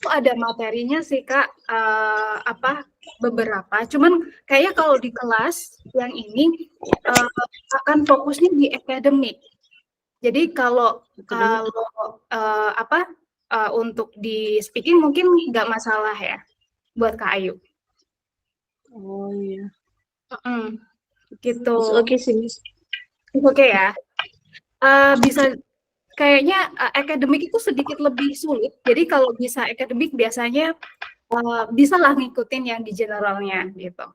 tuh ada materinya sih Kak, beberapa. Cuman kayaknya kalau di kelas yang ini akan fokusnya di akademik. Jadi kalau Akademik. untuk di speaking mungkin nggak masalah ya buat Kak Ayu. Oh iya. Gitu. It's okay sih, Miss. Oke ya. Bisa kayaknya akademik itu sedikit lebih sulit. Jadi kalau bisa akademik biasanya bisalah ngikutin yang di generalnya gitu.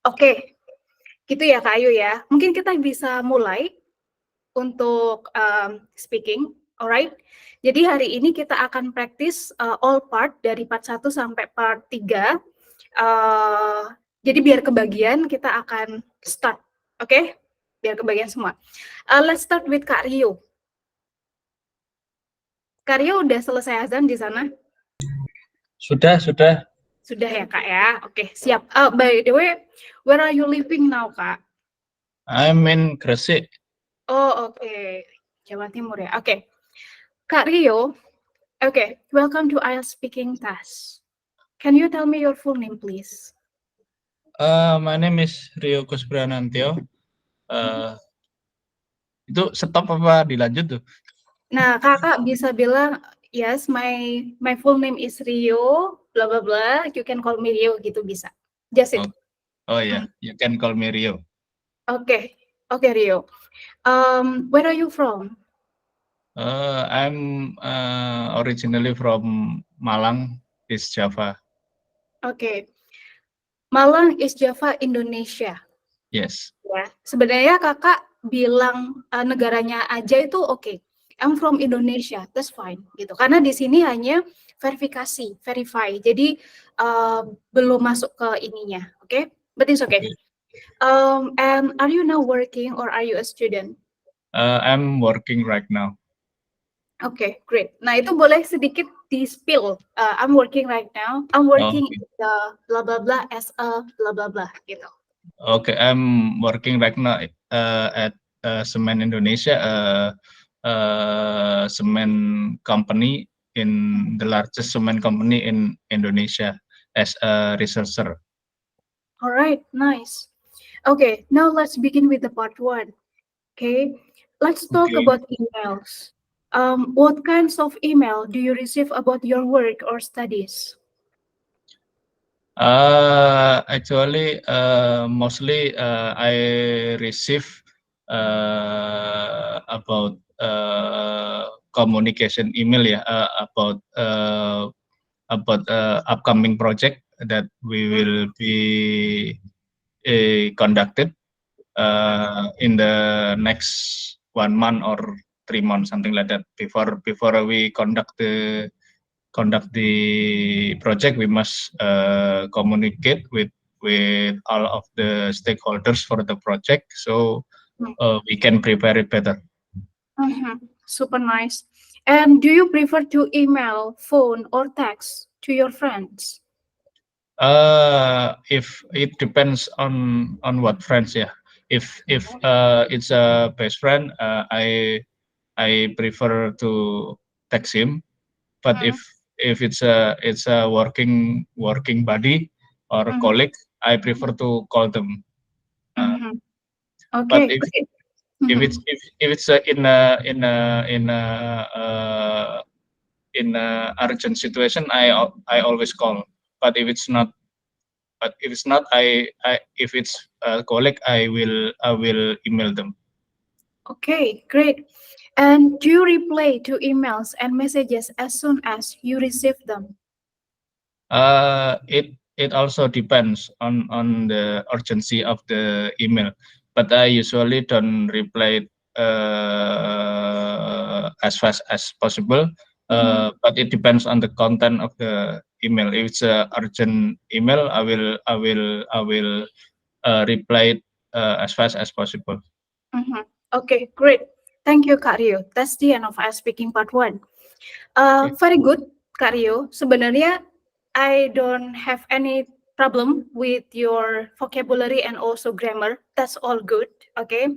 Oke, gitu ya Kak Ayu ya. Mungkin kita bisa mulai untuk speaking, alright? Jadi hari ini kita akan practice all part dari part 1 sampai part 3. Jadi biar kebagian kita akan start, oke? Biar kebagian semua. Let's start with Kak Rio. Kak Rio udah selesai azan di sana? Sudah. Sudah ya Kak ya? Oke, siap. By the way, where are you living now Kak? I'm in Gresik. Oh oke, Jawa Timur ya. Oke, Kak Rio. Okay, welcome to IELTS speaking test. Can you tell me your full name, please? My name is Rio Kusbranantio. Itu stop apa dilanjut tuh? Nah, kakak bisa bilang, yes, my full name is Rio, blah blah blah. You can call me Rio gitu bisa. Just it. Oh ya, you can call me Rio. Okay, Rio. Where are you from? I'm originally from Malang, East Java. Okay, Malang, East Java, Indonesia. Yes. Ya, sebenarnya kakak bilang negaranya aja itu oke. I'm from Indonesia, that's fine gitu. Karena di sini hanya verify. Jadi belum masuk ke ininya, oke? But it's okay. And are you now working or are you a student? I'm working right now. Okay, great. Nah itu boleh sedikit di spill. I'm working right now. I'm working the blah blah blah as a blah blah blah gitu. Okay, I'm working right now at Semen Indonesia, cement company in the largest cement company in Indonesia as a researcher. All right, nice. Okay, now let's begin with the part 1. Okay, let's talk about emails. What kinds of email do you receive about your work or studies? Actually, mostly I receive about communication email ya, about upcoming project that we will be conducted in the next 1 month or 3 months, something like that. Before we conduct the project, we must communicate with all of the stakeholders for the project, so we can prepare it better. Super nice. And do you prefer to email, phone, or text to your friends? If it depends on what friends, yeah. If it's a best friend, I prefer to text him. But if it's a working buddy or colleague, I prefer to call them. Okay. But if it's in a urgent situation, I always call. But if it's not, if it's a colleague, I will email them. Okay, great. And do you reply to emails and messages as soon as you receive them? It also depends on the urgency of the email, but I usually don't reply as fast as possible. But it depends on the content of the email. If it's a urgent email, I will reply as fast as possible. Okay, great. Thank you, Kak Rio. That's the end of our speaking part 1. Very good, Kak Rio. Sebenarnya I don't have any problem with your vocabulary and also grammar. That's all good, okay?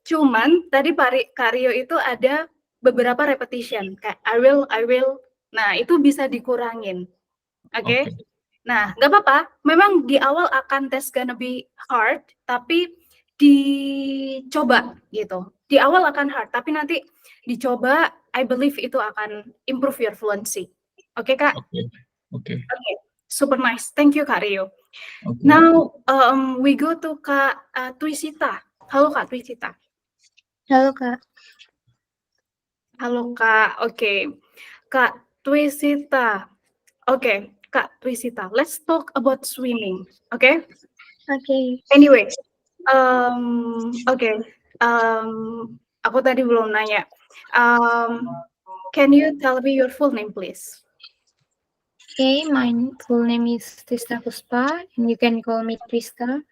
Cuman tadi Kak Rio itu ada beberapa repetition, kayak I will, Nah, itu bisa dikurangin. Oke. Okay. Nah, nggak apa-apa. Memang di awal akan tes gonna be hard, tapi dicoba gitu. Di awal akan hard, tapi nanti dicoba, I believe itu akan improve your fluency. Oke, Kak? Okay. Okay. Okay. Super nice. Thank you, Kak Rio. Okay. Now, we go to Kak Twisita. Halo, Kak Twisita. Halo, Kak. Halo, Kak. Oke. Kak Twisita. Oke, Kak Twisita. Let's talk about swimming. Oke? Oke. Anyway, oke. Aku tadi belum nanya. Can you tell me your full name, please? Okay, my full name is Twista Puspa, and you can call me Twista.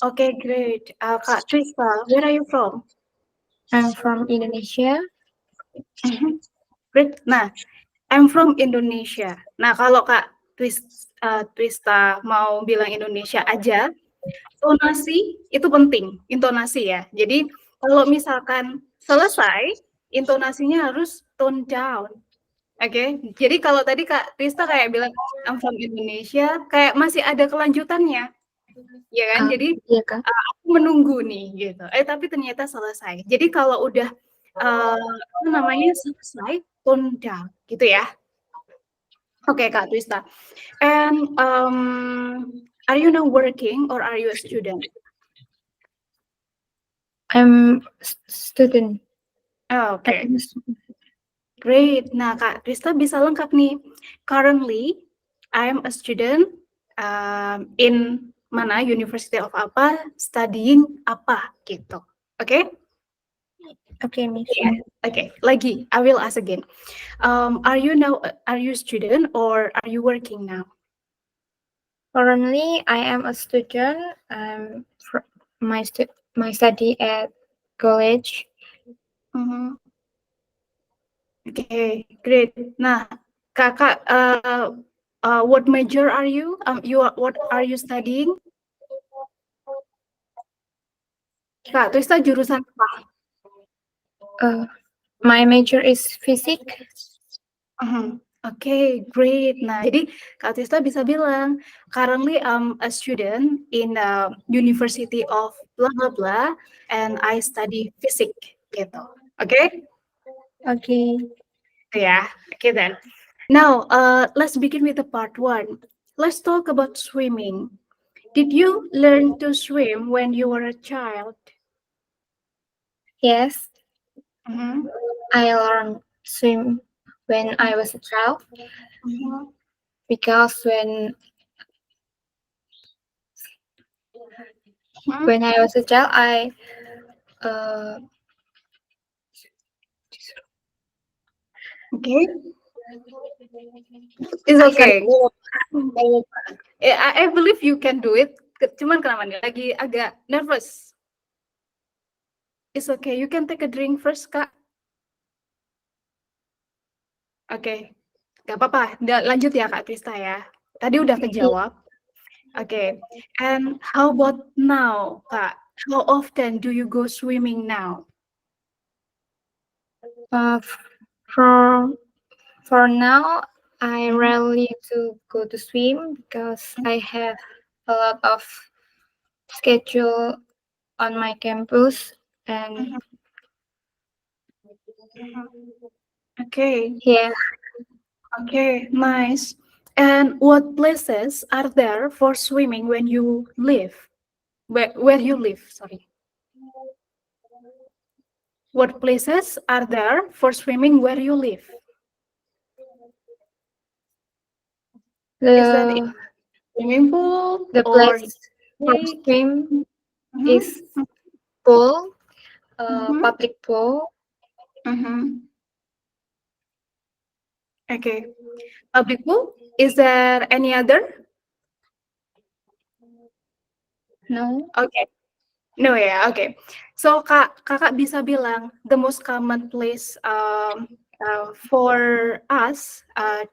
Okay, great. Kak Twista, where are you from? I'm from Indonesia. Great. Nah, I'm from Indonesia. Nah, kalau Kak Twista mau bilang Indonesia aja, intonasi itu penting, intonasi ya. Jadi kalau misalkan selesai, intonasinya harus tone down. Oke, jadi kalau tadi Kak Twista kayak bilang I'm from Indonesia, kayak masih ada kelanjutannya, ya kan? Jadi Iya, Kak. aku menunggu nih gitu. Tapi ternyata selesai. Jadi kalau udah apa namanya selesai, tone down gitu ya. Oke, Kak Twista. And are you now working or are you a student? I'm student. Oh, okay. Great. Nah, Kak Twista bisa lengkap nih. Currently, I am a student in mana University of apa, studying apa gitu. Oke? Okay, Miss. Yeah. Okay. Lagi, I will ask again. Are you a student or are you working now? Currently, I am a student. My study at college. Okay, great. Nah, Kakak, what major are you? What are you studying? Kak Twista jurusan apa? My major is physics. Okay, great. Nah, jadi Kak Twista bisa bilang, currently I'm a student in the University of blah blah blah, and I study physics gitu. Okay? Okay. Yeah. Okay then. Now, let's begin with the part one. Let's talk about swimming. Did you learn to swim when you were a child? Yes. I learned swim when I was a child because when I was a child, Okay. It's okay. I believe you can do it. Cuman kenapa nih? Lagi agak nervous. It's okay. You can take a drink first, Kak. Oke. Gak apa-apa. Lanjut ya, Kak Twista ya. Tadi udah kejawab. Okay. And how about now, Kak? How often do you go swimming now? For now, I rarely to go to swim because I have a lot of schedule on my campus and Okay. yeah. Okay, nice. And what places are there for swimming when you live? Where you live, sorry. What places are there for swimming where you live? Is that in swimming pool? The or place for swim Mhm. is pool, Mhm. public pool. Okay. Public pool? Is there any other? No. Okay. No ya, okay. So kakak bisa bilang the most common place for us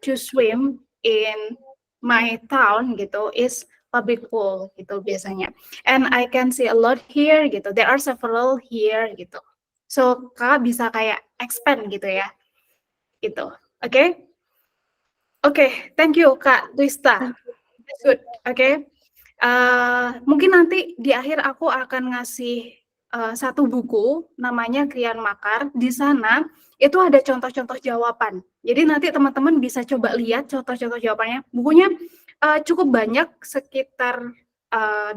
to swim in my town gitu is public pool gitu biasanya. And I can see a lot here gitu. There are several here gitu. So kakak bisa kayak expand gitu ya. Gitu. Oke? Oke, thank you Kak Twista. That's good. Oke. Mungkin nanti di akhir aku akan ngasih satu buku namanya Krian Makar. Di sana itu ada contoh-contoh jawaban. Jadi nanti teman-teman bisa coba lihat contoh-contoh jawabannya. Bukunya cukup banyak, sekitar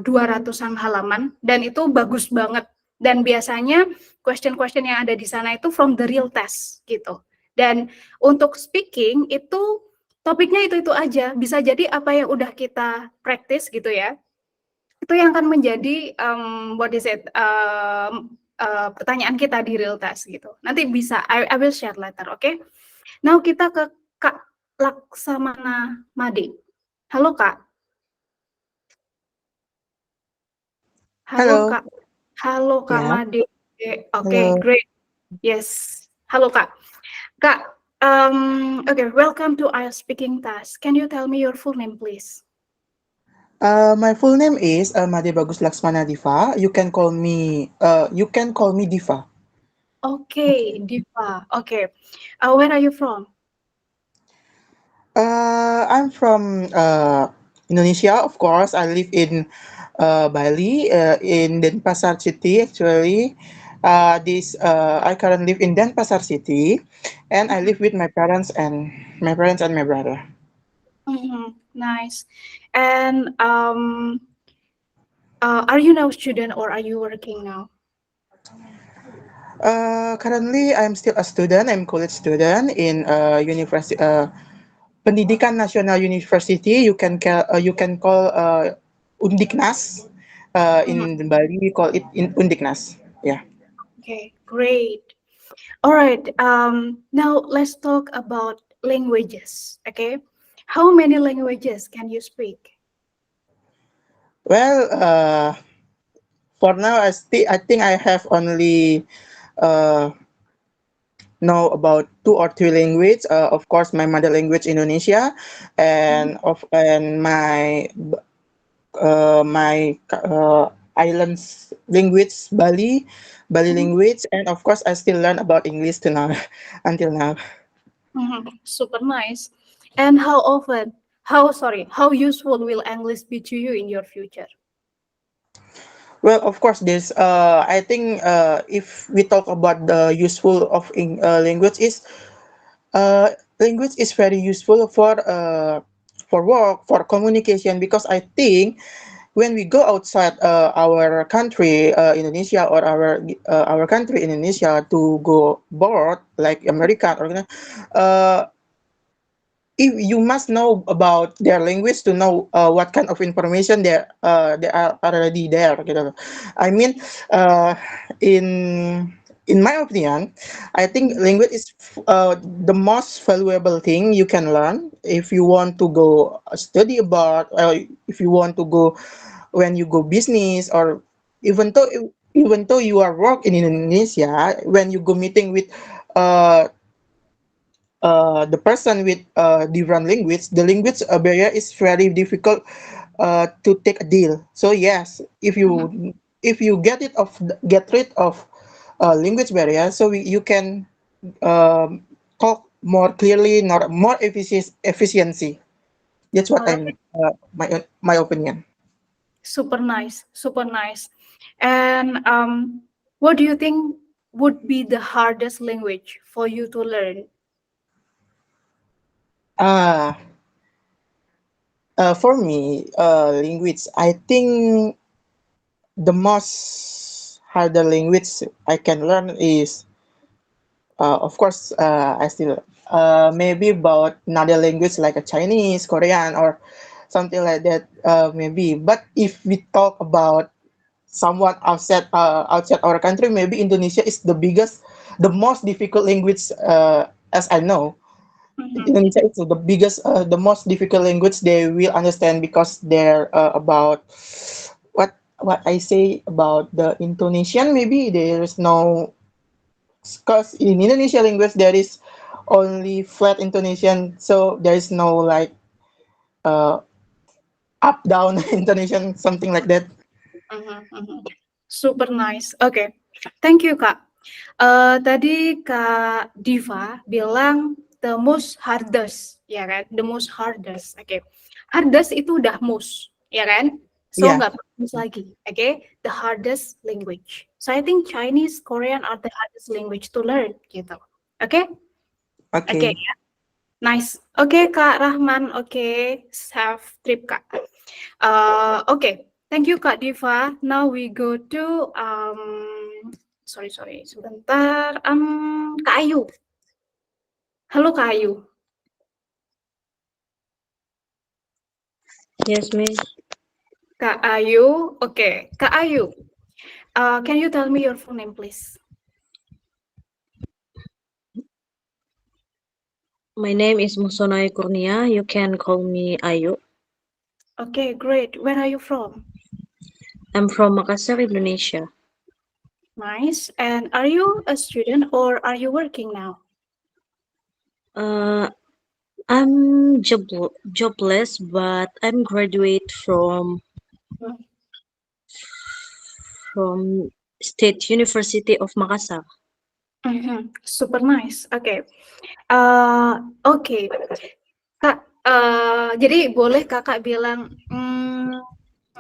200-an halaman, dan itu bagus banget. Dan biasanya question-question yang ada di sana itu from the real test gitu. Dan untuk speaking itu topiknya itu aja. Bisa jadi apa yang udah kita practice gitu ya, itu yang akan menjadi pertanyaan kita di real test gitu. Nanti bisa I will share later, oke? Now kita ke Kak Laksamana Made. Halo Kak. Halo Halo. Kak. Halo Kak Ya. Made. Oke, Halo. great. Yes. Halo Kak. Kak, okay, welcome to IELTS speaking task. Can you tell me your full name, please? My full name is Made Bagus Laksmana Diva. You can call me Diva. Okay, Diva. Okay. Where are you from? I'm from Indonesia, of course. I live in Bali, in Denpasar City, actually. I currently live in Denpasar City, and I live with my parents and my brother. Nice. And are you now a student or are you working now? Currently, I'm still a student. I'm college student in university. Pendidikan Nasional University. You can call Undiknas. In Bali, we call it Undiknas. Yeah. Okay, great. All right. Now let's talk about languages. Okay, how many languages can you speak? Well, for now, I think I have only know about 2 or 3 language. Of course, my mother language Indonesia, and my islands language Bali language, and of course I still learn about English to now until now. Super nice. And how useful will English be to you in your future? Well, of course, this I think if we talk about the useful of language is very useful for work, for communication, because I think when we go outside our country, Indonesia, or our country Indonesia, to go abroad like America, or if you must know about their language to know what kind of information they are already there gitu. I mean, in my opinion, I think language is the most valuable thing you can learn if you want to go study abroad, if you want to go when you go business, or even though you are work in Indonesia, when you go meeting with uh, the person with different language, the language barrier is very difficult to take a deal. So yes, if you get rid of language barrier, so you can talk more clearly, not more efficiency. That's what All right. I'm my opinion. Super nice, super nice. And what do you think would be the hardest language for you to learn? Uh, for me, language, I think the most harder language I can learn is, of course, I still maybe about another language like a Chinese, Korean, or something like that. Maybe, but if we talk about someone outside our country, maybe Indonesia is the most difficult language as I know. Indonesia is the most difficult language they will understand, because they're about what I say about the Indonesian. Maybe there is no, because in Indonesia language there is only flat intonation, so there is no like uh, up down intonation, something like that. Super nice. Oke, thank you Kak. Tadi Kak Diva bilang the most hardest, ya kan? The most hardest, oke. Hardest itu udah most, ya kan? So Yeah. nggak perlu most lagi, oke? The hardest language. So I think Chinese, Korean are the hardest language to learn, gitu. Oke? Oke Okay. ya. Nice. Oke, Kak Rahman. Oke, safe trip, Kak. Oke, thank you, Kak Diva. Now we go to sorry, sebentar. Kak Ayu. Halo, Kak Ayu. Yes, Miss. Kak Ayu. Oke, Kak Ayu. Can you tell me your full name, please? My name is Musonai Kurnia. You can call me Ayu. Okay, great. Where are you from? I'm from Makassar, Indonesia. Nice. And are you a student or are you working now? I'm jobless, but I'm graduate from State University of Makassar. Super nice. Oke. Oke. Kak, jadi boleh kakak bilang,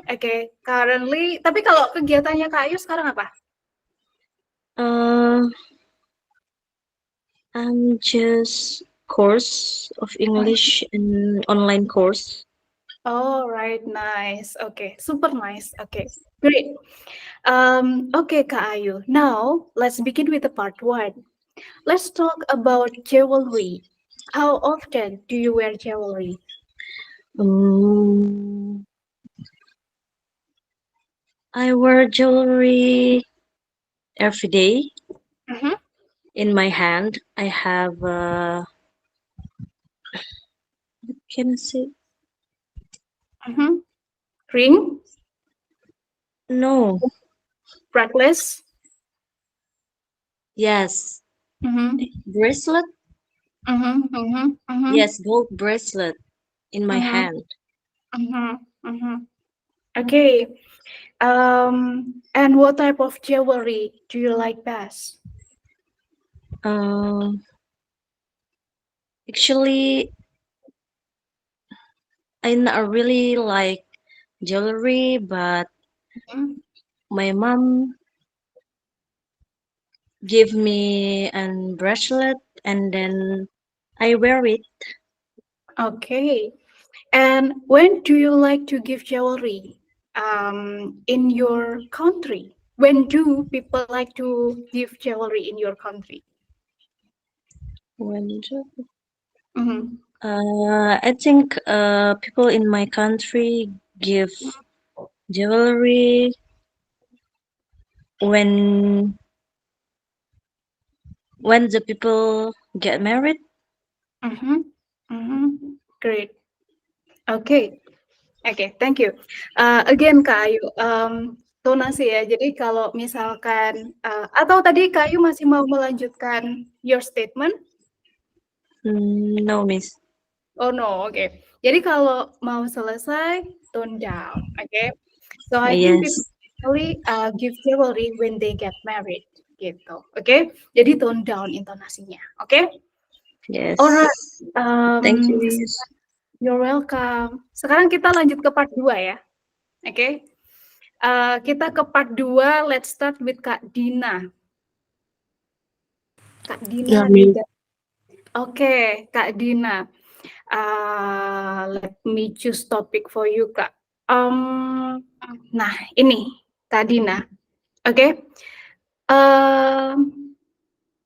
oke, currently, tapi kalau kegiatannya Kak Ayu sekarang apa? I'm just course of English and online course. Oh, right, nice. Okay, super nice. Okay, great. Okay, Kak Ayu. Now, let's begin with the part one. Let's talk about jewelry. How often do you wear jewelry? I wear jewelry every day. Mhm. In my hand, I have what can I say? Ring, No. necklace. Yes. Bracelet. Mm-hmm. Yes, gold bracelet in my hand. Okay. And what type of jewelry do you like best? Actually, I not really like jewelry, but my mom gave me a bracelet and then I wear it. Okay. And when do you like to give jewelry? In your country? When do people like to give jewelry in your country? When Mhm. I think people in my country give jewelry when the people get married. Great. Okay. Okay, thank you. Again, Kak Ayu, tonasi ya. Jadi kalau misalkan, atau tadi Kak Ayu masih mau melanjutkan your statement? No, Miss. Oh no, oke. Jadi kalau mau selesai, tone down, okay? So I think Yes. people usually give jewelry when they get married, gitu, oke? Jadi tone down intonasinya, oke? Yes. Alright. Thank you, Miss. You're welcome. Sekarang kita lanjut ke part 2 ya, oke? Kita ke part 2, let's start with Kak Dina. Kak Dina, Oke, Kak Dina. Let me choose topic for you, Kak. Nah, ini Kak Dina. Oke.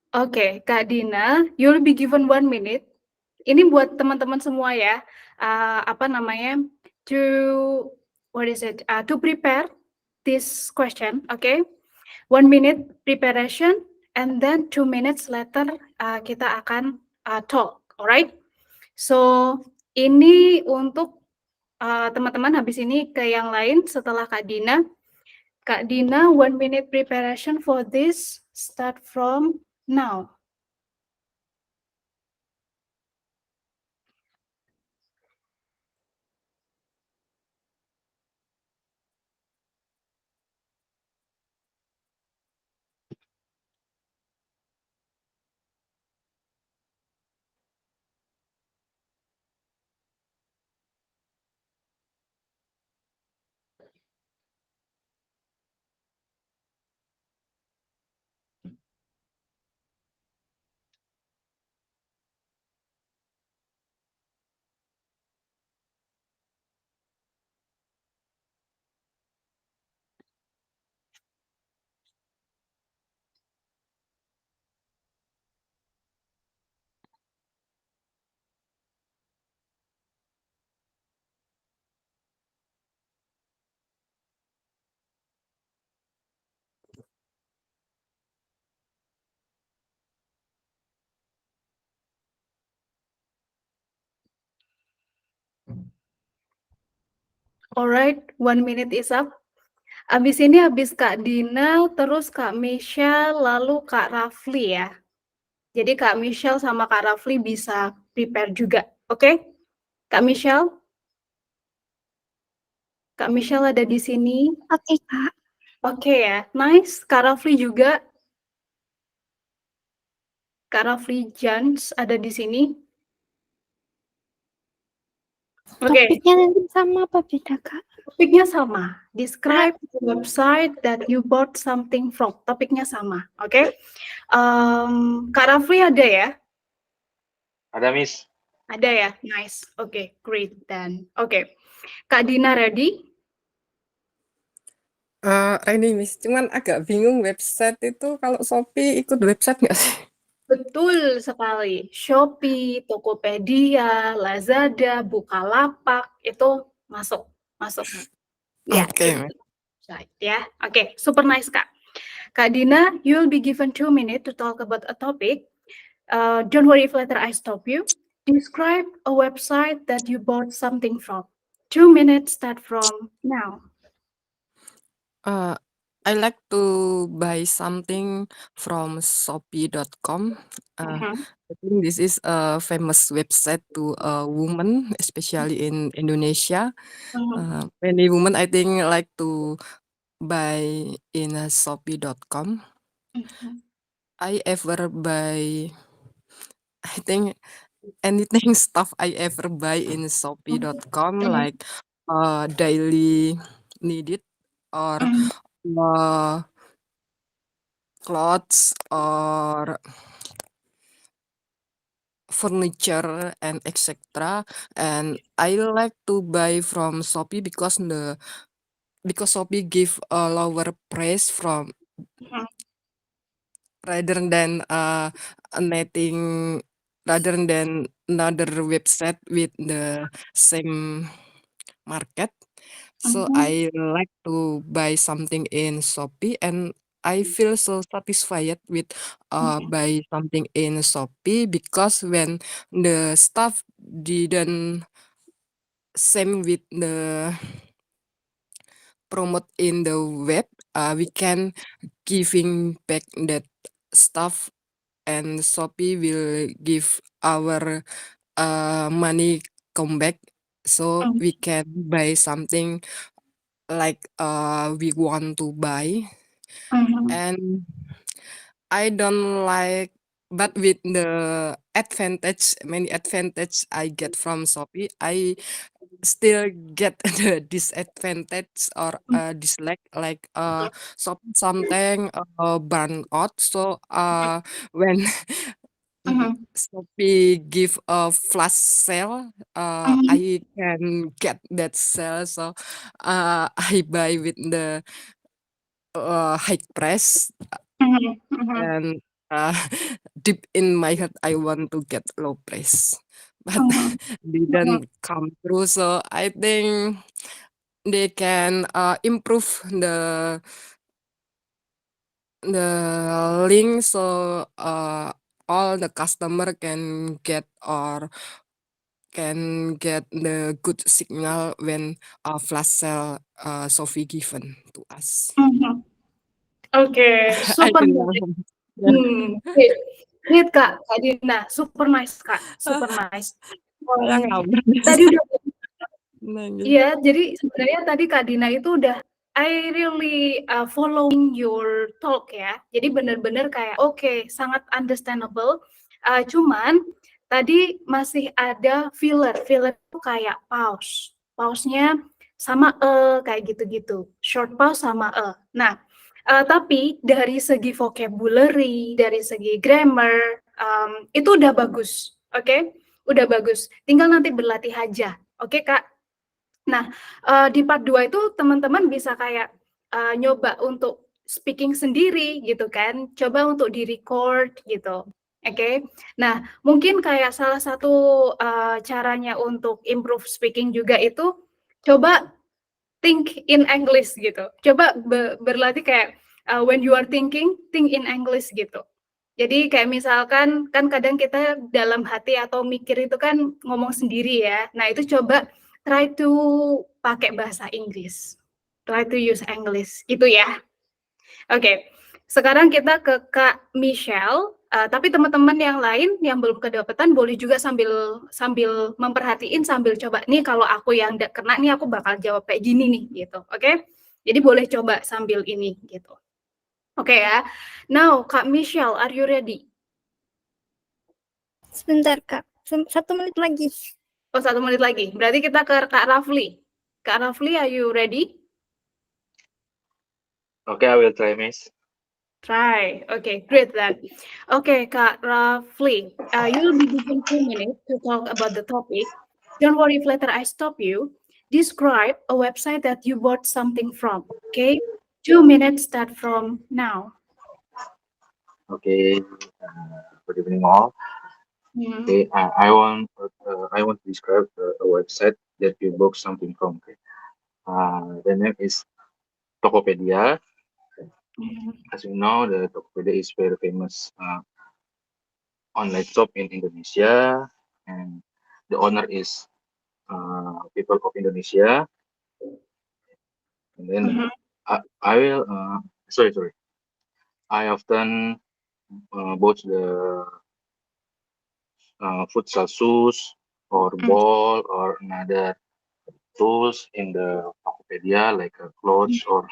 Oke, Kak Dina, you'll be given 1 minute. Ini buat teman-teman semua ya. Apa namanya? To prepare this question, okay? 1 minute preparation, and then 2 minutes later kita akan talk, alright? So, ini untuk teman-teman habis ini ke yang lain setelah Kak Dina. Kak Dina, 1 minute preparation for this start from now. Alright, 1 minute is up. Abis ini habis Kak Dina, terus Kak Michelle, lalu Kak Rafli ya. Jadi Kak Michelle sama Kak Rafli bisa prepare juga, oke? Kak Michelle? Kak Michelle ada di sini. Oke, Kak. Oke ya, nice. Kak Rafli juga. Kak Rafli Jans ada di sini. Oke, Topiknya nanti sama apa beda, Kak? topiknya sama. Describe the website that you bought something from. Topiknya sama, oke? Kak Rafli ada ya? Ada, Miss. Ada ya? Nice. Oke, great then. Oke. Kak Dina ready? Ini Miss, cuman agak bingung website itu kalau Shopee ikut website nggak sih? Betul sekali. Shopee, Tokopedia, Lazada, Bukalapak itu masuk. Ya, Oke, itu website ya. Oke, super nice Kak. Kak Dina, you'll be given 2 minutes to talk about a topic. Don't worry if later I stop you. Describe a website that you bought something from. 2 minutes start from now. I like to buy something from Shopee.com. Mhm. I think this is a famous website to a woman, especially in Indonesia. Mhm. Many women I think like to buy in Shopee.com. Mhm. I ever buy, I think anything stuff I ever buy in Shopee.com Mhm. like daily needed or Mhm. uh, clothes or furniture and etc. And I like to buy from Shopee because Shopee give a lower price from Mhm. rather than netting rather than another website with the same market. So Mhm. I like to buy something in Shopee and I feel so satisfied with Mhm. buy something in Shopee because when the stuff didn't same with the promote in the web, we can giving back that stuff and Shopee will give our money come back so Mhm. we can buy something like we want to buy. Mhm. And I don't like, but with the many advantage I get from Shopee, I still get the disadvantage or dislike like something burn out. So when Mhm. Shopee give a flash sale, Mhm. I can get that sale. So I buy with the high price Mhm. Mhm. and uh, deep in my heart I want to get low price, but Mhm. Mhm. didn't come through. So I think they can improve the link so all the customer can get or can get the good signal when flash sale Sophie given to us. Mhm. Oke, I super don't know. nice. Yeah. Great. Great, Kak Dina, super nice, Kak, super nice. Saya ngawur. Tadi udah Nah, gitu. iya, jadi sebenarnya tadi Kak Dina itu udah I really following your talk ya. Jadi benar-benar kayak oke, sangat understandable. Cuman tadi masih ada filler. Filler itu kayak pause. Pause-nya sama kayak gitu-gitu. Short pause sama Nah, tapi dari segi vocabulary, dari segi grammar, itu udah bagus. Oke? Udah bagus. Tinggal nanti berlatih aja. Oke, Kak? Nah, di part 2 itu teman-teman bisa kayak, nyoba untuk speaking sendiri gitu kan, coba untuk di-record gitu, oke. Nah, mungkin kayak salah satu, caranya untuk improve speaking juga itu, coba think in English gitu. Coba berlatih kayak, when you are thinking, think in English gitu. Jadi kayak misalkan, kan kadang kita dalam hati atau mikir itu kan ngomong sendiri ya. Nah itu coba try to pakai bahasa Inggris. Try to use English. Itu ya. Oke. Sekarang kita ke Kak Michelle. Tapi teman-teman yang lain yang belum kedapatan boleh juga sambil memperhatiin, sambil coba nih kalau aku yang kena nih aku bakal jawab kayak gini nih gitu. Oke. Jadi boleh coba sambil ini gitu. Oke ya. Now Kak Michelle, are you ready? Sebentar, Kak. 1 menit lagi. Oh, 1 menit lagi. Berarti kita ke Kak Rafli. Kak Rafli, are you ready? Okay, I will try, Miss. Try. Okay, great then. Okay, Kak Rafli, you'll be given 2 minutes to talk about the topic. Don't worry if later I stop you. Describe a website that you bought something from. Okay, 2 minutes start from now. Okay. Good evening, all. Okay, I want to describe a website that you bought something from. Okay. The name is Tokopedia. As you know, the Tokopedia is very famous online shop in Indonesia, and the owner is people of Indonesia. And then I will sorry. I often bought the futsal shoes or ball or another tools in the Tokopedia, like a clothes or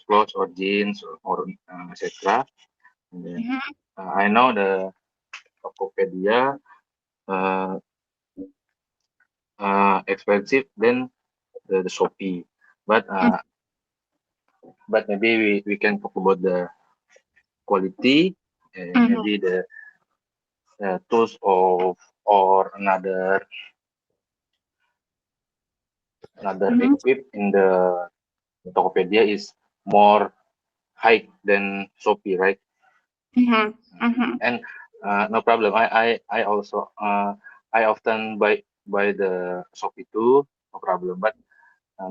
clothes or jeans or etc. And then I know the Tokopedia expensive than the Shopee, but maybe we can talk about the quality, maybe the tools of or another equip in the Tokopedia is more high than Shopee, right? And no problem. I also I often buy the Shopee too, no problem. But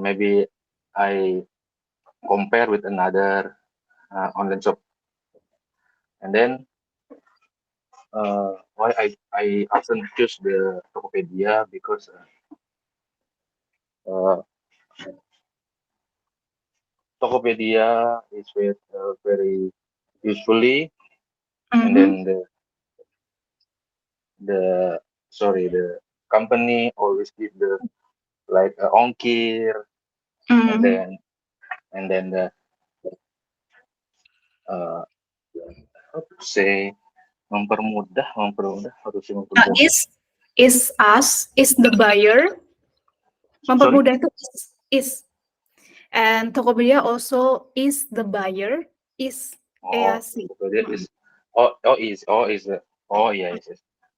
maybe I compare with another online shop, and then why I often choose the Tokopedia because Tokopedia is very usefully, and then the company always give the like ongkir, and then the how to say mempermudah harusnya mempermudah. Is us, is the buyer. Mempermudah itu is. And Tokopedia also is the buyer, is EAC. Tokopedia is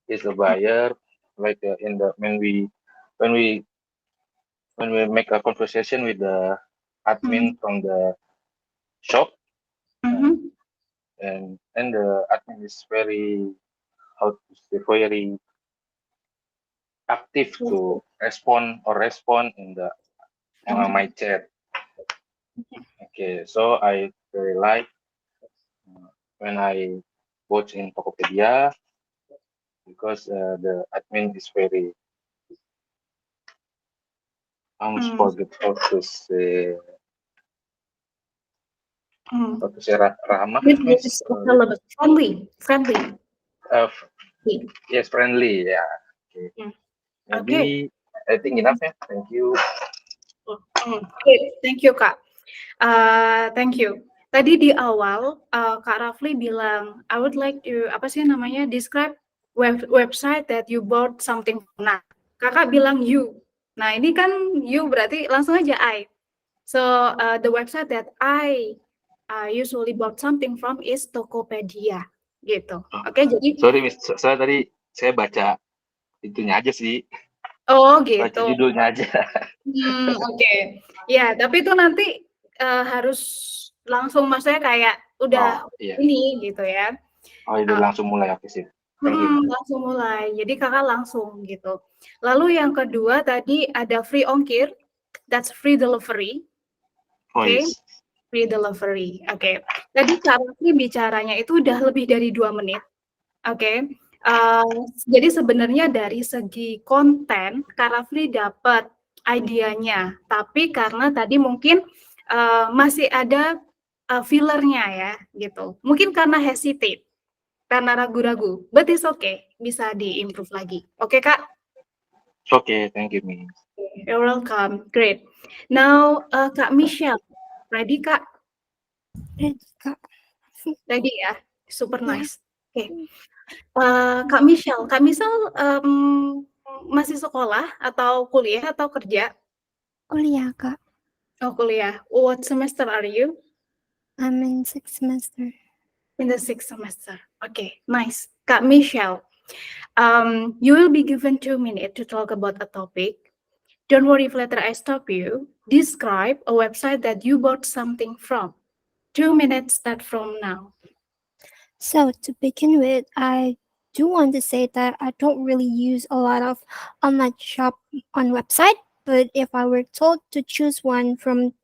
is the buyer, like in the when we make a conversation with the admin from the shop, and the admin is very very active to respond in the my chat. Okay, so I very like when I watch in Tokopedia because the admin is very forget how to say ramah. Friendly. Yes, friendly. Yeah. Okay. Maybe I think enough. Yeah. Thank you. Okay, thank you Kak. Thank you. Tadi di awal Kak Rafli bilang, I would like to describe website that you bought something. Nah, Kakak bilang you. Nah ini kan you berarti langsung aja I. So the website that I usually bought something from is Tokopedia, gitu. Oke, jadi. Sorry Miss, saya baca itunya aja sih. Oh gitu. Baca judulnya aja. Oke. Ya, tapi itu nanti harus langsung maksudnya kayak udah ini gitu ya. Oh, itu langsung mulai oke sih. Langsung mulai. Jadi Kakak langsung gitu. Lalu yang kedua tadi ada free ongkir. That's free delivery. Oke. Free delivery. Oke. Tadi Kak Rafli bicaranya itu udah lebih dari 2 menit. Oke. Jadi sebenarnya dari segi konten, Kak Rafli dapat idenya, tapi karena tadi mungkin masih ada fillernya ya, gitu. Mungkin karena hesitate, karena ragu-ragu. But it's okay, bisa di-improve lagi. Oke, Kak? Okay, thank you, Miss. You're welcome. Great. Now, Kak Michelle, ready, Kak? Ready, Kak. Ready ya? Super Ya. nice. Oke. Kak Michelle, masih sekolah atau kuliah atau kerja? Kuliah, Kak. Oh, kuliah. What semester are you? I'm in 6th semester. In the 6th semester. Okay, nice. Kak Michelle, you will be given 2 minutes to talk about a topic. Don't worry if later I stop you. Describe a website that you bought something from. 2 minutes start from now. So to begin with, I do want to say that I don't really use a lot of online shop on website, but if I were told to choose one from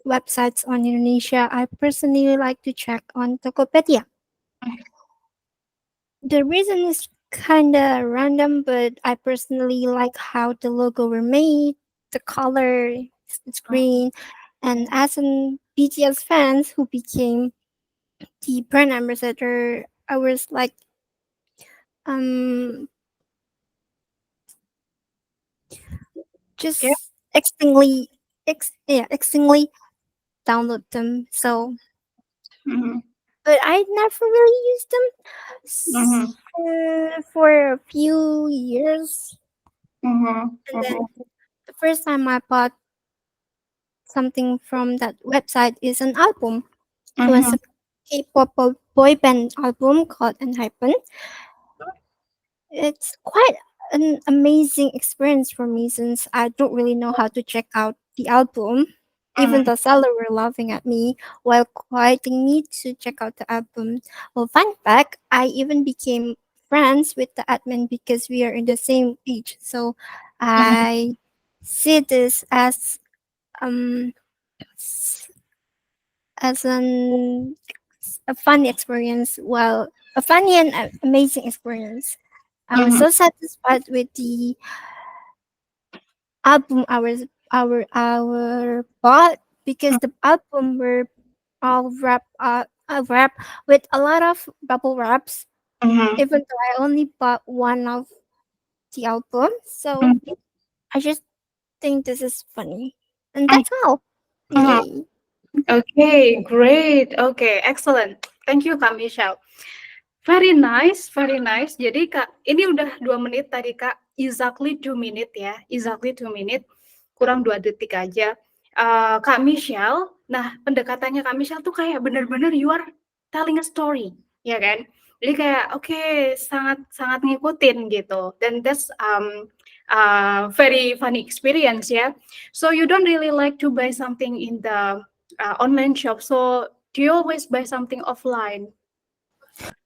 websites on Indonesia, I personally like to check on Tokopedia. The reason is kinda random, but I personally like how the logo were made, the color, it's green, and as an BTS fans who became the brand ambassador, I was like, just Yeah. extensively download them. So, but I never really used them for a few years. And then the first time I bought something from that website is an album. It was a K-pop boy band album called Enhypen. It's quite an amazing experience for me since I don't really know how to check out the album. Even the seller were laughing at me while quieting me to check out the album. Well, fun fact, I even became friends with the admin because we are in the same age. So I see this as a funny experience. Well, a funny and amazing experience. I was so satisfied with the album our bought because the album were all wrapped with a lot of bubble wraps. Even though I only bought one of the album, so I just think this is funny, and that's all. Yay. Okay, great. Okay, excellent. Thank you, Kak Michelle. Very nice, very nice. Jadi Kak, ini udah 2 menit tadi Kak, exactly 2 minute ya, exactly 2 minute, kurang 2 detik aja. Kak Michelle, nah pendekatannya Kak Michelle tuh kayak bener-bener you are telling a story, ya kan? Jadi kayak oke, sangat ngikutin gitu. Dan that's very funny experience ya. So you don't really like to buy something in the online shop. So do you always buy something offline?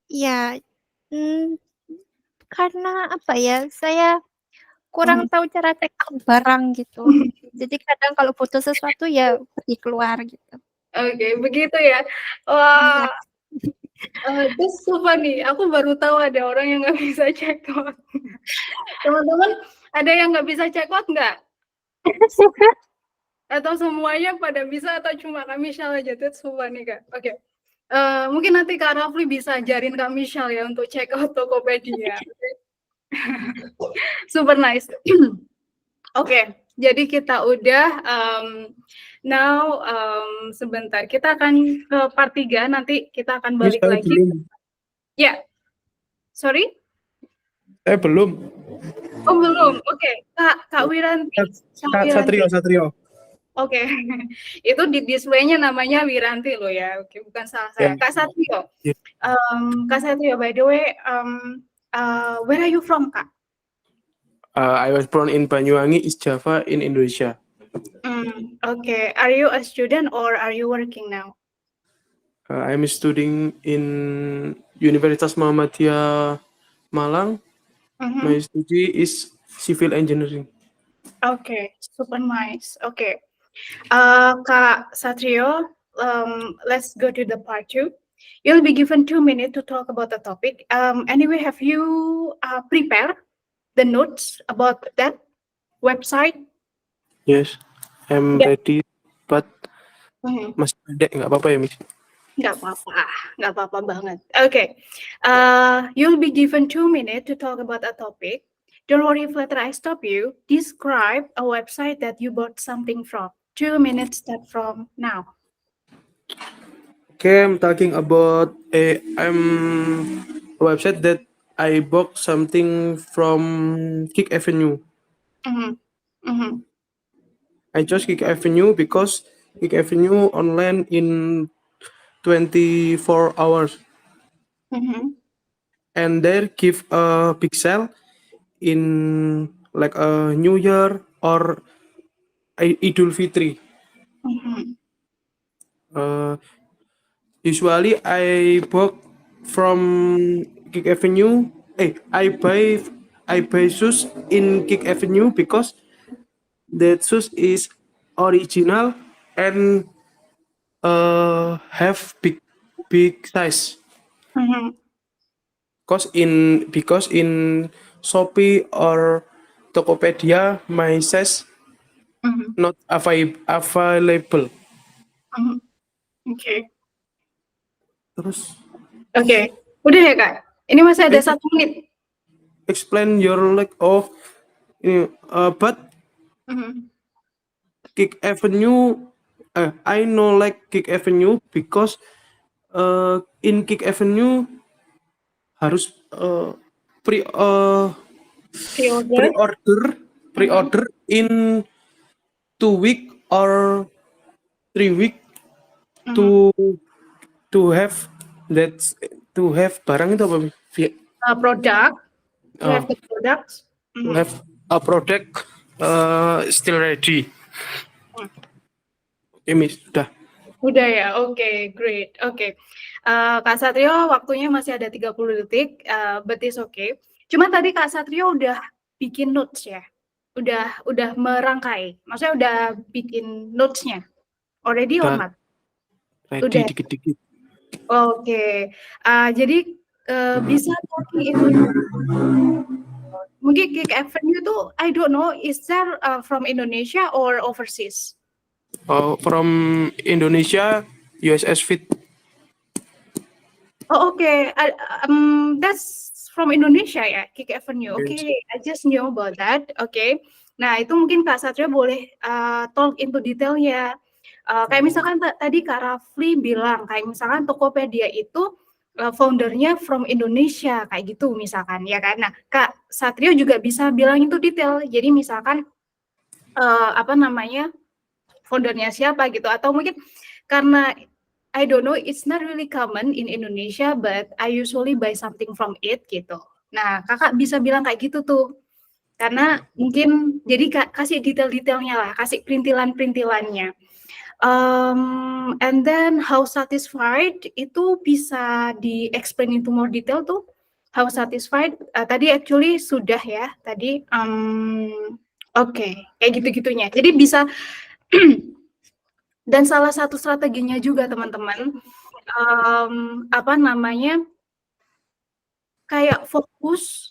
Ya, karena apa ya, saya kurang tahu cara check out barang gitu. Jadi kadang kalau butuh sesuatu ya pergi keluar gitu. Oke, begitu ya. Wah, that's so funny. Aku baru tahu ada orang yang nggak bisa check out. Teman-teman, ada yang nggak bisa check out nggak? Atau semuanya pada bisa atau cuma Kak Michelle aja? That's so funny, Kak. Oke. Mungkin nanti Kak Rafli bisa ajarin Kak Michelle ya untuk check out Tokopedia. Super nice. Oke, jadi kita udah now sebentar kita akan ke part 3, nanti kita akan balik lagi. Ya. Sorry? Belum. Oh, belum. Oke. Kak Wiranti. Satrio. Oke. Itu di display-nya namanya Wiranti loh ya. Oke, bukan salah saya. Kak Satrio. Kak Satrio, by the way, where are you from, Kak? I was born in Banyuwangi, East Java, in Indonesia. Okay. Are you a student or are you working now? I'm studying in Universitas Muhammadiyah Malang. My study is civil engineering. Okay, super nice. Okay. Kak Satrio, let's go to the part 2. You'll be given 2 minutes to talk about the topic. Anyway, have you prepared the notes about that website? Yes, I'm Yeah. ready, but Mhm. masih ada nggak apa-apa ya, Miss? Nggak apa-apa banget. Okay, you'll be given 2 minutes to talk about a topic. Don't worry if later I stop you. Describe a website that you bought something from. 2 minutes start from now. Okay, I'm talking about a website that I bought something from Kick Avenue. Mhm. Mhm. I chose Kick Avenue because Kick Avenue online in 24 hours, Mhm. and they give a big sale in like a New Year or Idul Fitri. Mhm. Usually I bought from Kick Avenue. I buy shoes in Kick Avenue because that shoes is original and have big size. Mhm. Because in Shopee or Tokopedia my size Mhm. not available. Mhm. Okay. Terus Oke, udah ya Kak? Ini masih ada 1 menit. explain your like but Mhm. Kick Avenue, I know like Kick Avenue because in Kick Avenue harus pre Pre-order. pre-order pre-order in 2 week or 3 week Mhm. to have that to have barang itu apa? Product. To Uh, have the products. to Mhm. have a product still ready. Ini sudah. Udah ya, oke, great, oke. Kak Satrio, waktunya masih ada 30 detik, but it's okay. Cuma tadi Kak Satrio udah bikin notes ya? Udah merangkai, maksudnya udah bikin notes-nya? Already or Udah not? ready Udah. dikit-dikit. Oke, jadi bisa talking itu mungkin Kick Avenue itu I don't know, is there from Indonesia or overseas? From Indonesia, USS Fit. Oh, okay. That's from Indonesia ya, Kick Avenue. Yes. Okay, I just knew about that. Okay. Nah, itu mungkin Kak Satria boleh talk into detailnya. Kayak misalkan tadi Kak Rafli bilang, kayak misalkan Tokopedia itu foundernya from Indonesia, kayak gitu misalkan, ya kan? Nah, Kak Satrio juga bisa bilang itu detail. Jadi misalkan apa namanya, foundernya siapa gitu, atau mungkin karena I don't know, it's not really common in Indonesia, but I usually buy something from it gitu. Nah, kakak bisa bilang kayak gitu tuh, karena mungkin jadi kasih detail-detailnya lah, kasih perintilan-perintilannya. And then how satisfied itu bisa di-explain into more detail tuh. How satisfied tadi actually sudah ya tadi. Oke, kayak gitu-gitunya. Jadi bisa dan salah satu strateginya juga teman-teman, apa namanya, kayak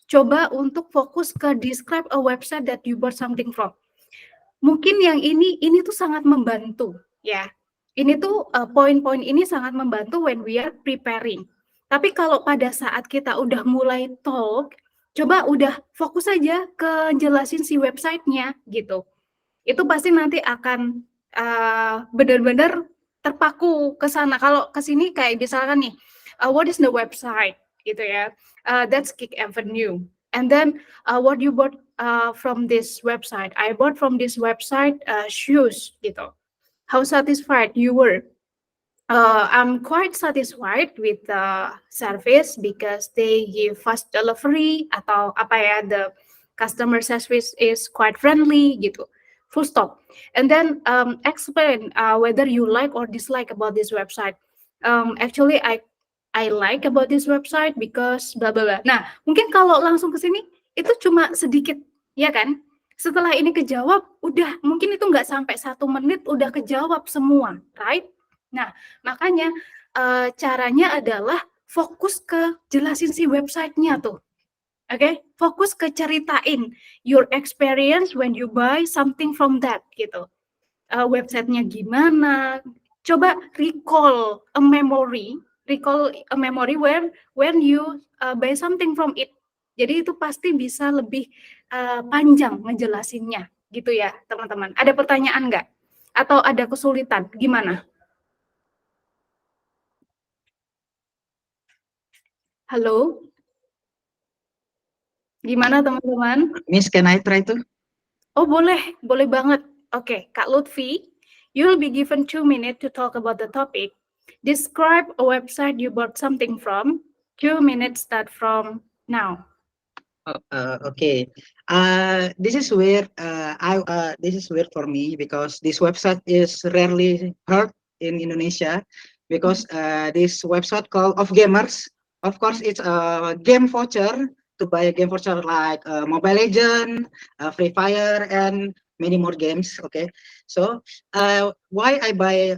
coba untuk fokus ke describe a website that you bought something from. Mungkin yang ini tuh sangat membantu ya. Ini tuh poin-poin ini sangat membantu when we are preparing. Tapi kalau pada saat kita udah mulai talk, coba udah fokus aja ke jelasin si website-nya gitu. Itu pasti nanti akan benar-benar terpaku ke sana. Kalau ke sini kayak misalkan nih, what is the website gitu ya. That's Kick Avenue. And then what you bought from this website? I bought from this website shoes gitu. How satisfied you were? I'm quite satisfied with the service because they give fast delivery atau apa ya, the customer service is quite friendly gitu. Full stop. And then explain whether you like or dislike about this website. Actually I like about this website because bla bla bla. Nah, mungkin kalau langsung ke sini itu cuma sedikit, ya kan? Setelah ini kejawab, udah mungkin itu nggak sampai 1 menit udah kejawab semua, right? Nah, makanya caranya adalah fokus ke jelasin si websitenya tuh. Oke, fokus ke ceritain your experience when you buy something from that gitu. Websitenya gimana? Coba recall a memory when you buy something from it. Jadi itu pasti bisa lebih panjang ngejelasinnya, gitu ya teman-teman. Ada pertanyaan nggak? Atau ada kesulitan? Gimana? Halo? Gimana teman-teman? Miss, can I try to? Oh boleh banget. Oke, Kak Lutfi, you'll be given 2 minutes to talk about the topic. Describe a website you bought something from. 2 minutes start from now. Okay. This is weird. This is weird for me because this website is rarely heard in Indonesia because this website called Of Gamers. Of course, it's a game voucher to buy a game voucher like Mobile Legend, Free Fire, and many more games. Okay. So why I buy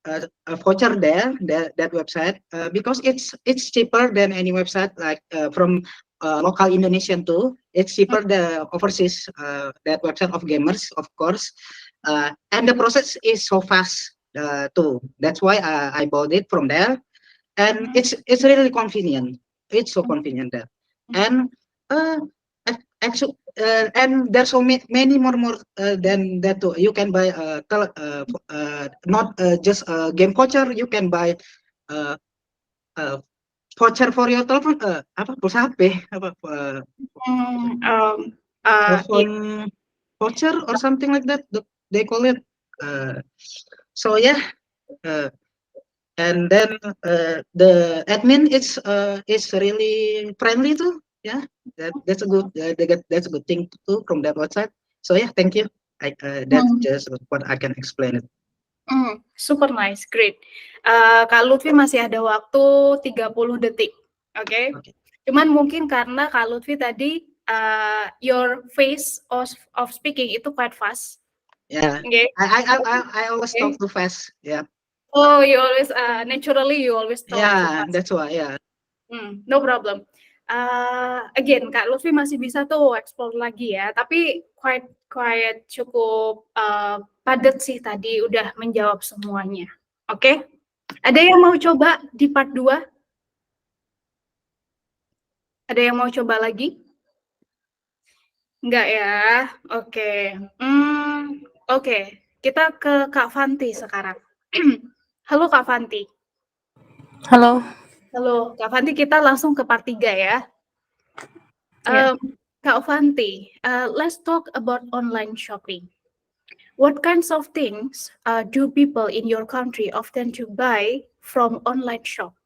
a voucher there, that website, because it's cheaper than any website like from local Indonesian too. It's cheaper the overseas that website of gamers, of course, and the process is so fast too. That's why I bought it from there, and it's really convenient. It's so convenient there, and actually, and there's so many more than that too. You can buy not just a game voucher. You can buy voucher for your telepon. Apa pulsa HP? Apa phone voucher or something like that. They call it. So yeah. And then the admin is really friendly too. Yeah, that's a good that's a good thing too from that website. So yeah, thank you. That's just what I can explain it. Super nice, great. Kak Lutfi masih ada waktu 30 detik, oke? Cuman mungkin karena Kak Lutfi tadi your pace of speaking itu quite fast. Yeah, Okay. I always talk too fast. Yeah. Oh, you always naturally you always talk too Yeah, fast. that's why. Yeah. No problem. Again, Kak Lutfi masih bisa tuh explore lagi ya, tapi quite cukup padat sih tadi, udah menjawab semuanya. Oke? Ada yang mau coba di part 2? Ada yang mau coba lagi? Enggak ya? Oke. Oke, kita ke Kak Fanti sekarang. Halo Kak Fanti. Halo. Halo, Kak Fanti, kita langsung ke part 3 ya. Kak Fanti, let's talk about online shopping. What kinds of things do people in your country often to buy from online shop?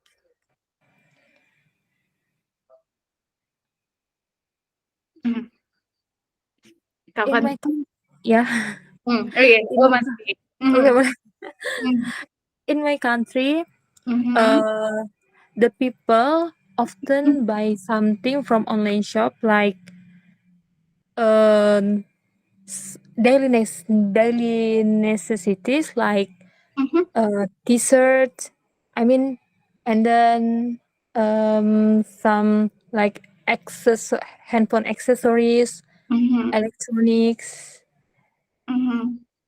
Kak Fanti. Yeah. Okay, gue masih. Okay. In my country, the people often buy something from online shop like daily necessities like t-shirt. I mean, and then some like handphone accessories, electronics,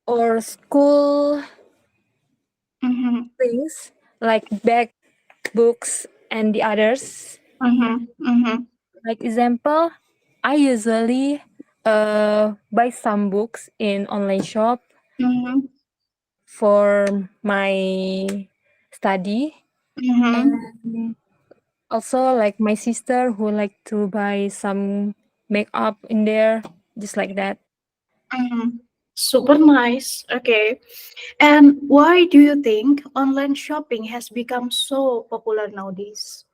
or school things like bag, books, and the others. Like example, I usually buy some books in online shop for my study, and also like my sister who like to buy some makeup in there, just like that. Super nice. Okay. And why do you think online shopping has become so popular nowadays?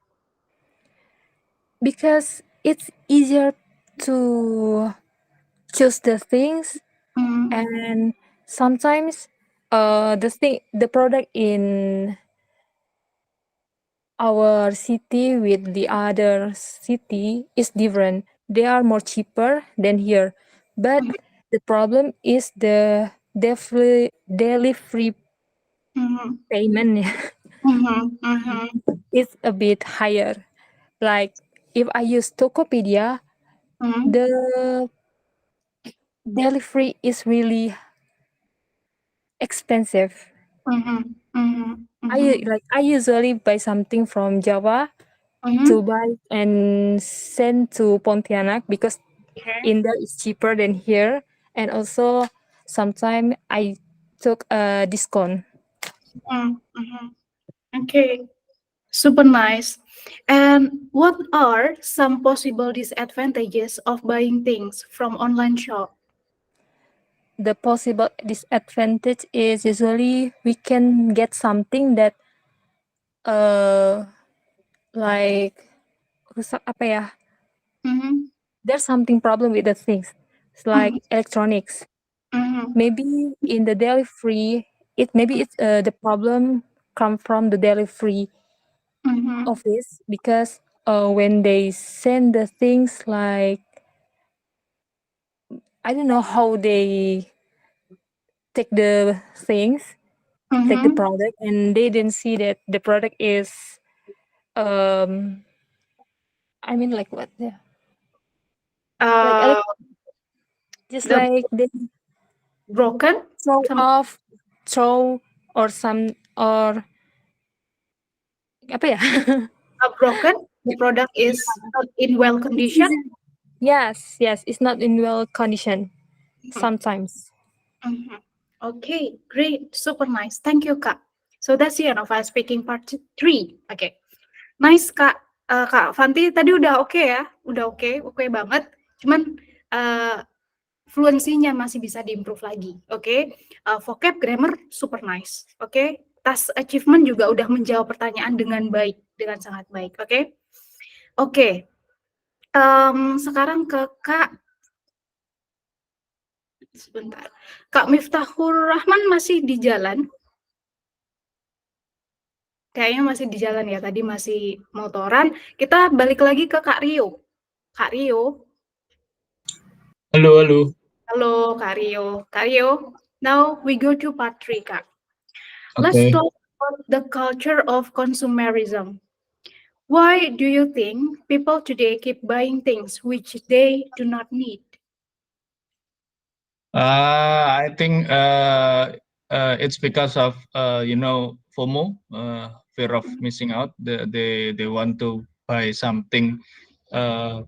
Because it's easier to choose the things, and sometimes the product in our city with the other city is different. They are more cheaper than here, but the problem is the delivery payment is a bit higher. Like if I use Tokopedia, the delivery is really expensive. I usually buy something from Java to buy and send to Pontianak because in there is cheaper than here, and also sometimes I took a discount. Okay, super nice. And what are some possible disadvantages of buying things from online shop? The possible disadvantage is usually we can get something that like rusak apa ya? There's something problem with the things. It's like electronics. Maybe in the delivery, the problem come from the delivery office because when they send the things, like I don't know how they take the things, take the product, and they didn't see that the product is I mean, like what? Yeah. Uh, Just the like they broken? throw or some or apa ya? Broken? The product is not in well condition? Yes, it's not in well condition sometimes. Okay, great, super nice. Thank you, Kak. So that's the end of our speaking part 3. Okay, nice, Kak. Kak Fanti tadi udah oke ya, udah oke banget. Cuman fluensinya masih bisa diimprove lagi. Oke, vocab, grammar super nice. Oke, task achievement juga udah menjawab pertanyaan dengan baik, dengan sangat baik. Oke. Sekarang ke Kak. Sebentar. Kak Miftahur Rahman masih di jalan? Kayaknya masih di jalan ya, tadi masih motoran. Kita balik lagi ke Kak Rio. Kak Rio. Halo, halo. Halo, Kak Rio. Kak Rio, now we go to part 3, Kak. Let's Okay. talk about the culture of consumerism. Why do you think people today keep buying things which they do not need? I think it's because of FOMO, fear of missing out. They want to buy something.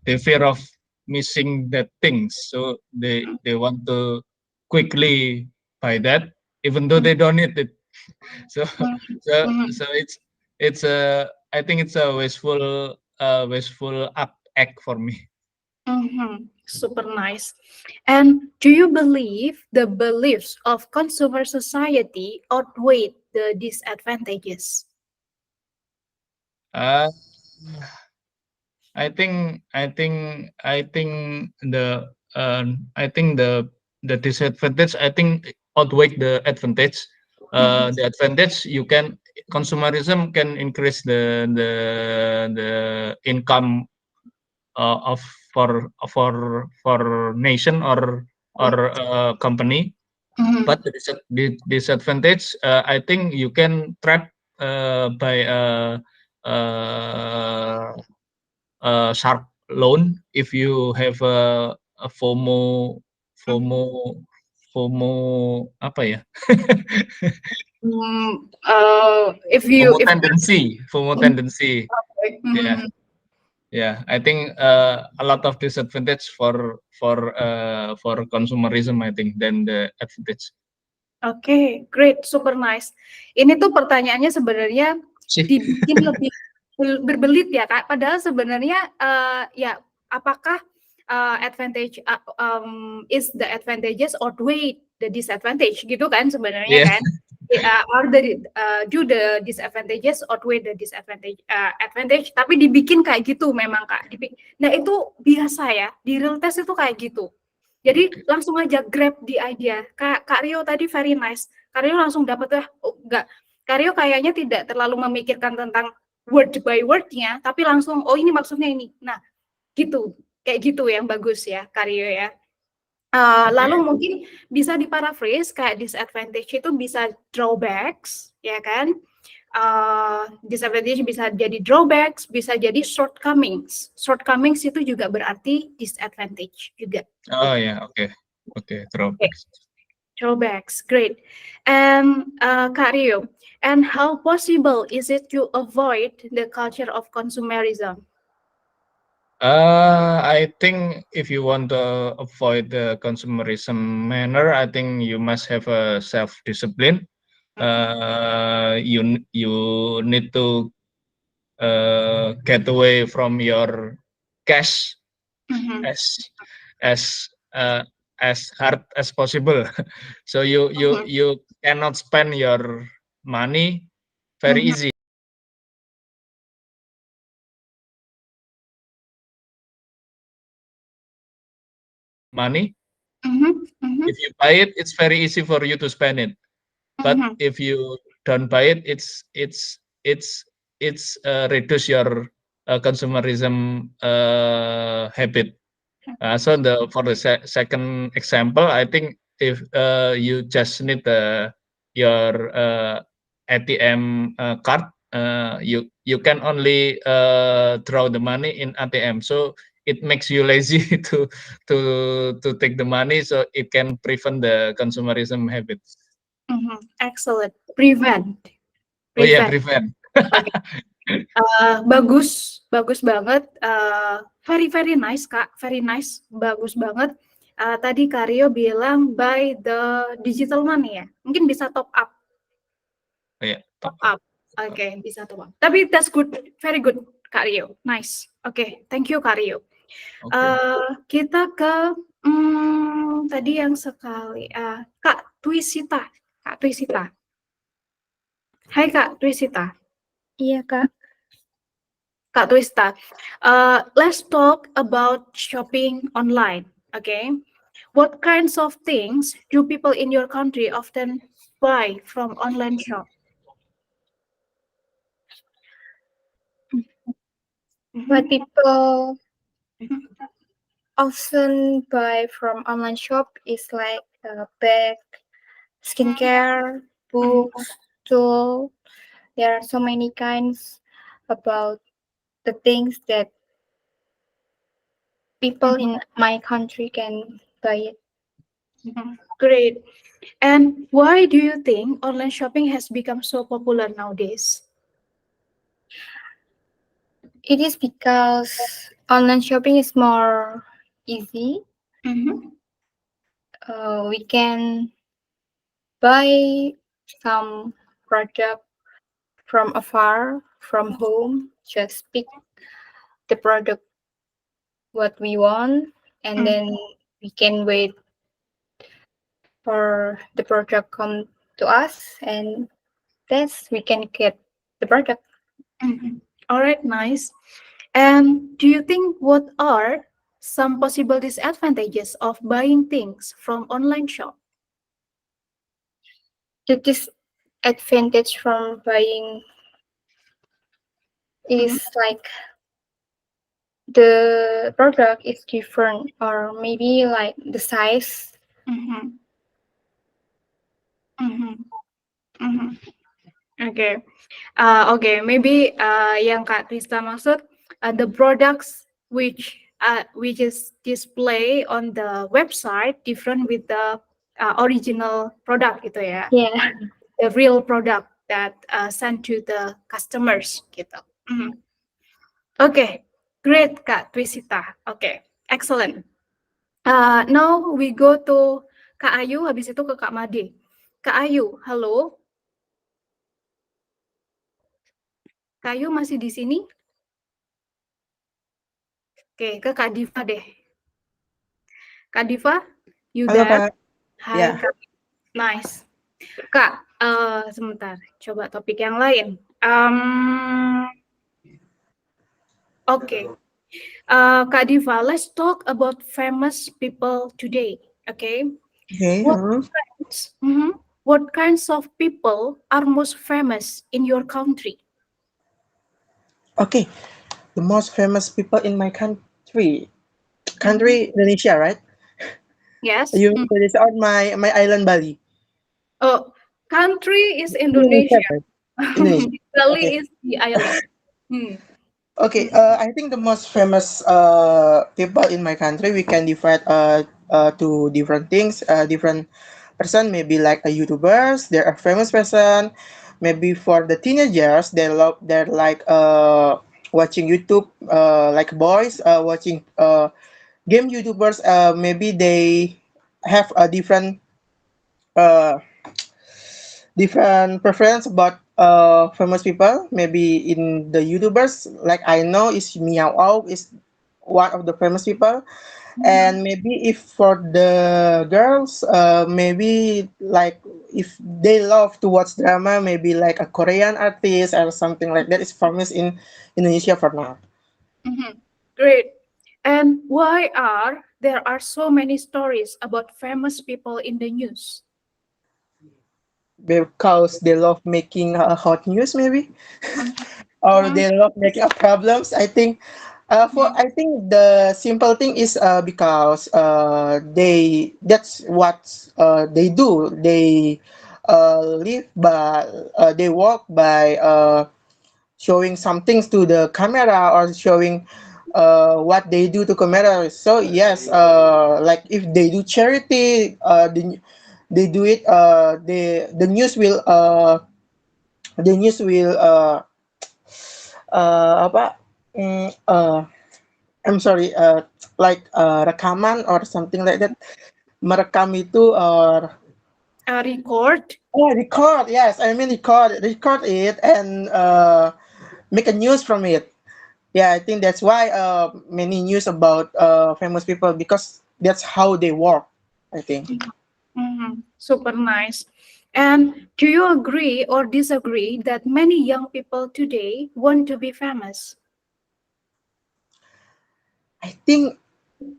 They fear of missing that things, so they want to quickly buy that, even though they don't need it. So it's a I think it's a wasteful act for me. Super nice. And do you believe the beliefs of consumer society outweigh the disadvantages? I think the disadvantage outweigh the advantage. The advantage consumerism can increase the income for nation or company. But the disadvantage, I think you can trap by sharp loan if you have a FOMO apa ya? If you FOMO tendency. Yeah, I think a lot of disadvantage for consumerism, I think, than the advantage. Oke, great, super nice. Ini tuh pertanyaannya sebenarnya dibikin lebih berbelit ya, Kak. Padahal sebenarnya ya apakah is the advantages outweigh the disadvantage gitu kan sebenarnya kan? Do the disadvantages outweigh the advantage? Tapi dibikin kayak gitu memang, Kak. Nah itu biasa ya, di real test itu kayak gitu. Jadi langsung aja grab the idea. Kak Rio tadi very nice. Kak Rio langsung dapat enggak. Kak Rio kayaknya tidak terlalu memikirkan tentang word by word-nya, tapi langsung ini maksudnya ini. Nah, gitu. Kayak gitu yang bagus ya, Kak Rio ya. Lalu mungkin bisa diparaphrase kayak disadvantage itu bisa drawbacks, ya kan? Disadvantage bisa jadi drawbacks, bisa jadi shortcomings. Shortcomings itu juga berarti disadvantage juga. Oh ya, oke. Drawbacks. Drawbacks, great. And Kak Rio, and how possible is it to avoid the culture of consumerism? I think if you want to avoid the consumerism manner, I think you must have a self-discipline. You need to get away from your cash as hard as possible. So you cannot spend your money very easy. Money. If you buy it, it's very easy for you to spend it. But if you don't buy it, it's reduce your consumerism habit. So for the second example, I think if you just need your ATM card, you can only draw the money in ATM. So it makes you lazy to take the money, so it can prevent the consumerism habits. Excellent. Prevent. Oh yeah, prevent. Bagus banget. Very nice, Kak. Very nice. Bagus banget. Tadi Kak Rio bilang buy the digital money ya. Mungkin bisa top up. Oh yeah, top up. Oke, bisa top up. Tapi that's good. Very good, Kak Rio. Nice. Oke, thank you, Kak Rio. Kita ke tadi yang sekali Kak Twisita. Hai Kak Twisita. Iya, Kak. Kak Twista, let's talk about shopping online. Okay, what kinds of things do people in your country often buy from online shop? What people often buy from online shop is like bag, skincare, books, tool. There are so many kinds about the things that people in my country can buy it. Great. And why do you think online shopping has become so popular nowadays? It is because online shopping is more easy. We can buy some product from afar, from home, just pick the product what we want, and then we can wait for the product come to us, and thus we can get the product. All right, nice. And do you think what are some possible disadvantages of buying things from online shop? The disadvantage from buying is like the product is different, or maybe like the size. Okay, maybe yang Kak Twista maksud the products which is display on the website different with the original product gitu ya. Yeah. The real product that sent to the customers gitu. Okay, great Kak Twisita. Okay, excellent. Now we go to Kak Ayu, habis itu ke Kak Made. Kak Ayu, halo. Kak Ayu masih di sini? Oke, ke Kak Diva deh. Kak Diva, you Halo, there? Kak. Hai, Ya. Kak. Nice. Kak, sebentar, coba topik yang lain. Oke. Kak Diva, let's talk about famous people today. Okay. Okay. What kinds of people are most famous in your country? Okay. The most famous people in my country, Indonesia, right? Yes. Indonesia or my island Bali? Oh, country is Indonesia, Indonesia. right? Indonesia. Bali Okay. is the island. Okay. I think the most famous people in my country we can divide to different things. Different person maybe like a YouTubers. They're a famous person. Maybe for the teenagers, they're like watching YouTube. Like boys watching game YouTubers. Maybe they have a uh different preference about famous people. Maybe in the YouTubers, like I know is Miao Au is one of the famous people, and maybe if for the girls, maybe like if they love to watch drama, maybe like a Korean artist or something like that is famous in Indonesia for now. Great. And why are there so many stories about famous people in the news? Because they love making hot news, maybe, or they love making problems. I think. I think the simple thing is because that's what they do. They live by they walk by showing some things to the camera or showing what they do to camera. So yes, like if they do charity, they do it. The news will apa? I'm sorry, like rekaman or something like that. Merekam itu or Record. record. Yes, I mean record it and make a news from it. Yeah, I think that's why many news about famous people because that's how they work. I think. Super nice. And do you agree or disagree that many young people today want to be famous? I think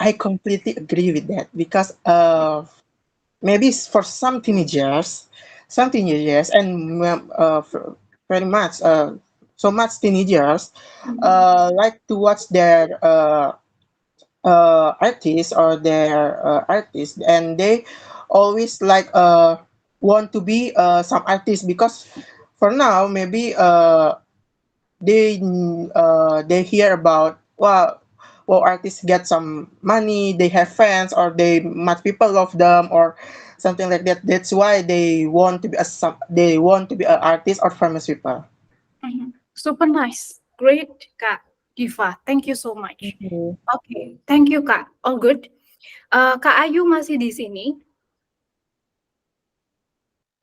I completely agree with that because maybe for some teenagers and very much so much teenagers like to watch their artists or their artists and they always like want to be some artist because for now maybe they hear about well artists get some money, they have fans or they much people love them or something like that. That's why they want to be an artist or famous people. Super nice. Great, Kak Diva. Thank you so much. Okay, thank you, Kak. All good. Kak Ayu masih di sini.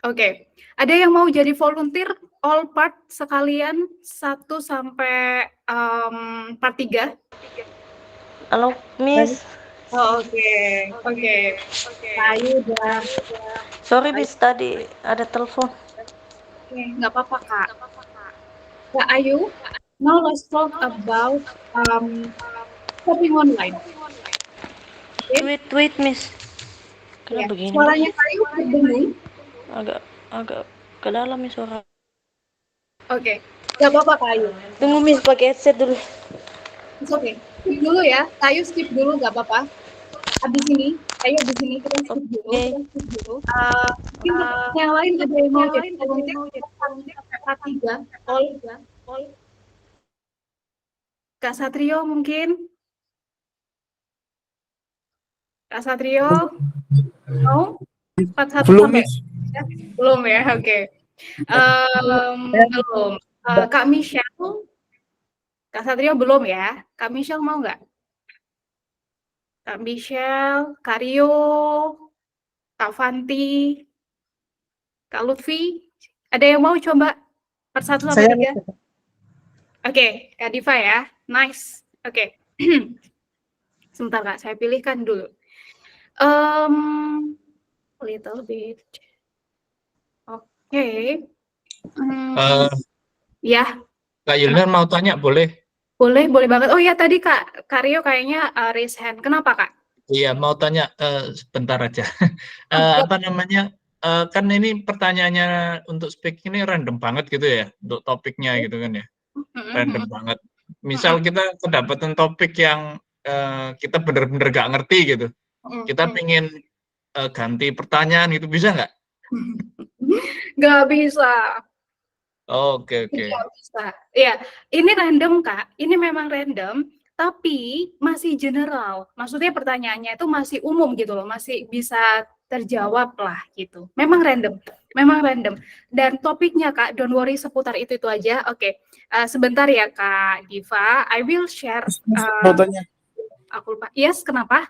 Oke, ada yang mau jadi volunteer all part sekalian 1 sampai part 3? Halo, Miss. Oh, oke. Kak Ayu udah. Sorry, Miss, tadi ada telepon. Oke, nggak apa-apa, Kak. Kak Ayu, now let's talk about shopping online. Okay. Wait, Miss. Kenapa begini? Suaranya Kak Ayu terdengar. Agak ke dalam nih suara. Oke, nggak apa-apa Kak Ayu. Tunggu Miss, pakai headset dulu. It's okay. Skip dulu ya. Kak Ayu skip dulu nggak apa-apa. Abis ini kita skip dulu. Yang lain ada yang mau jadi part 3. Kak Satrio mungkin. Kak Satrio mau? Part 1 sampai belum ya, oke. Belum. Kak Michelle, Kak Satrio belum ya. Kak Michelle mau nggak? Kak Michelle, Kak Rio, Kak Fanti, Kak Lutfi, ada yang mau coba part 1 sampai 3? Oke, Kak Diva ya. Nice. Oke. Sebentar Kak, saya pilihkan dulu. Little bit. Oke. Ya. Kak Yulner mau tanya boleh? Boleh banget. Oh ya tadi Kak Rio kayaknya raise hand. Kenapa Kak? Iya mau tanya sebentar aja. Apa namanya? Kan ini pertanyaannya untuk speak ini random banget gitu ya untuk topiknya gitu kan ya. Random banget. Misal kita kedapatan topik yang kita bener-bener gak ngerti gitu. kita pengen ganti pertanyaan itu bisa nggak? Nggak bisa. Oke. Nggak bisa. Ya, ini random Kak. Ini memang random, tapi masih general. Maksudnya pertanyaannya itu masih umum gitu loh, masih bisa terjawab lah gitu. Memang random. Dan topiknya Kak, don't worry seputar itu aja. Oke. Sebentar ya Kak Diva, I will share. Fotonya. Aku lupa. Yes, kenapa?